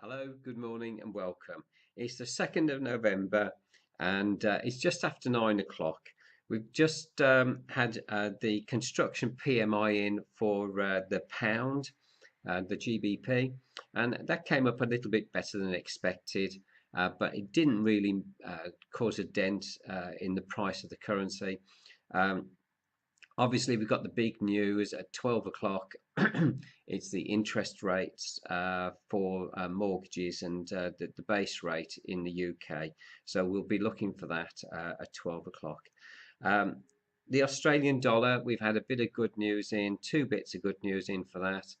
Hello, good morning and welcome. It's the 2nd of November and it's just after 9 o'clock. We've just had the construction PMI in for the pound, the GBP, and that came up a little bit better than expected, but it didn't really cause a dent in the price of the currency. Um, Obviously, we've got the big news at 12 o'clock. It's the interest rates for mortgages and the base rate in the UK. So we'll be looking for that at 12 o'clock. Um, the Australian dollar, we've had a bit of good news in, two bits of good news in for that.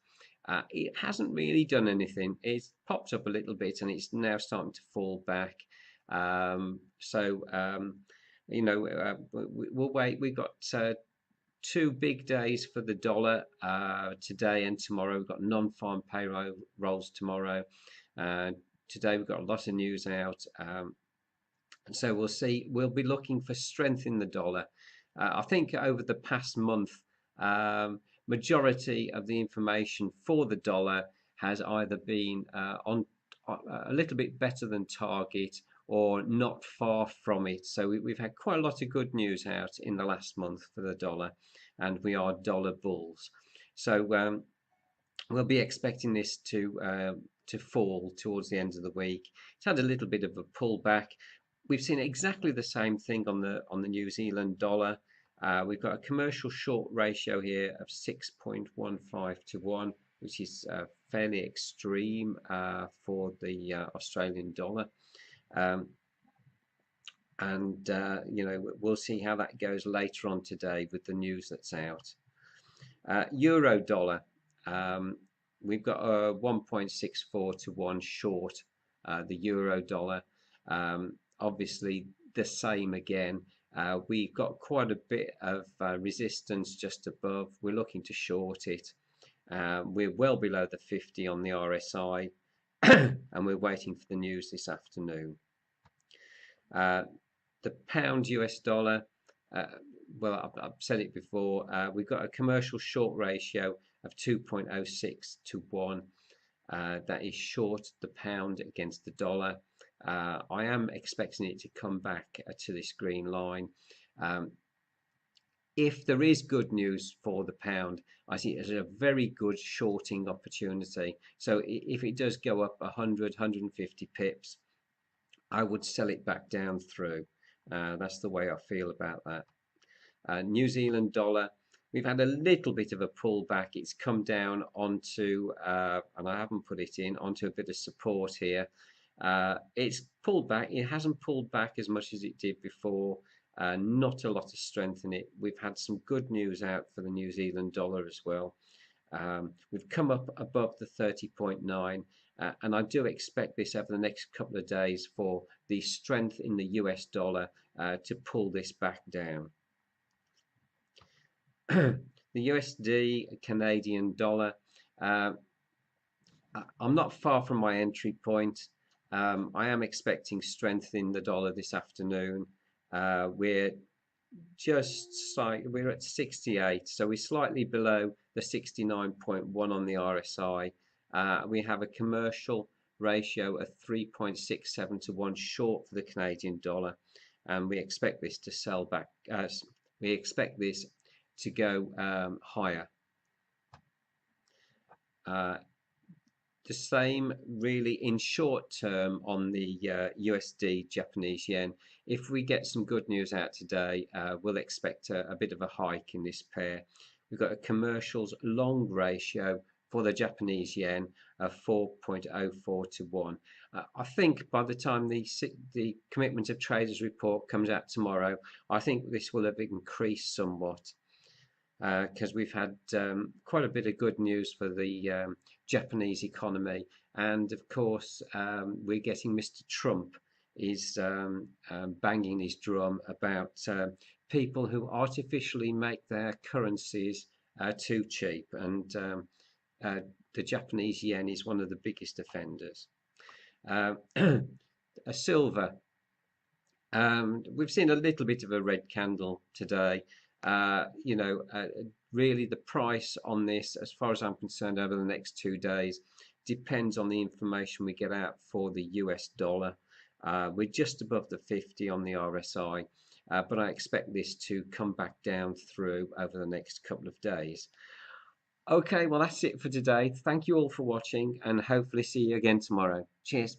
It hasn't really done anything. It's popped up a little bit and it's now starting to fall back. We'll wait. We've got two big days for the dollar today and tomorrow. We've got non-farm payrolls tomorrow. Uh, Today we've got a lot of news out. So we'll see. We'll be looking for strength in the dollar. I think over the past month, majority of the information for the dollar has either been on a little bit better than target or not far from it. So we've had quite a lot of good news out in the last month for the dollar, and we are dollar bulls. So we'll be expecting this to fall towards the end of the week. It's had a little bit of a pullback. We've seen exactly the same thing on the New Zealand dollar. We've got a commercial short ratio here of 6.15 to 1, which is fairly extreme for the Australian dollar. We'll see how that goes later on today with the news that's out. Euro dollar, we've got a 1.64 to 1 short the euro dollar. Obviously the same again. We've got quite a bit of resistance just above. We're looking to short it. We're well below the 50 on the RSI and we're waiting for the news this afternoon. The pound US dollar, well, I've said it before, we've got a commercial short ratio of 2.06 to 1. That is short the pound against the dollar. I am expecting it to come back to this green line. If there is good news for the pound, I see it as a very good shorting opportunity. So if it does go up 100, 150 pips, I would sell it back down through. That's the way I feel about that. New Zealand dollar, we've had a little bit of a pullback. It's come down onto, and I haven't put it in, onto a bit of support here. It's pulled back. It hasn't pulled back as much as it did before. Not a lot of strength in it. We've had some good news out for the New Zealand dollar as well. We've come up above the 30.9, and I do expect this over the next couple of days for the strength in the US dollar to pull this back down. The USD Canadian dollar, I'm not far from my entry point. I am expecting strength in the dollar this afternoon. We're at 68, so we're slightly below the 69.1 on the RSI. We have a commercial ratio of 3.67 to 1 short for the Canadian dollar, and we expect this to sell back. We expect this to go higher. The same really in short term on the USD Japanese yen. If we get some good news out today, we'll expect a bit of a hike in this pair. We've got a commercials long ratio for the Japanese yen of 4.04 to 1. I think by the time the commitment of traders report comes out tomorrow, I think this will have increased somewhat. Because we've had quite a bit of good news for the Japanese economy, and of course we're getting Mr. Trump is banging his drum about people who artificially make their currencies too cheap, and the Japanese yen is one of the biggest offenders. A silver, we've seen a little bit of a red candle today. Really the price on this, as far as I'm concerned, over the next 2 days, depends on the information we get out for the US dollar. We're just above the 50 on the RSI, but I expect this to come back down through over the next couple of days. Okay, well, that's it for today. Thank you all for watching, and hopefully see you again tomorrow. Cheers.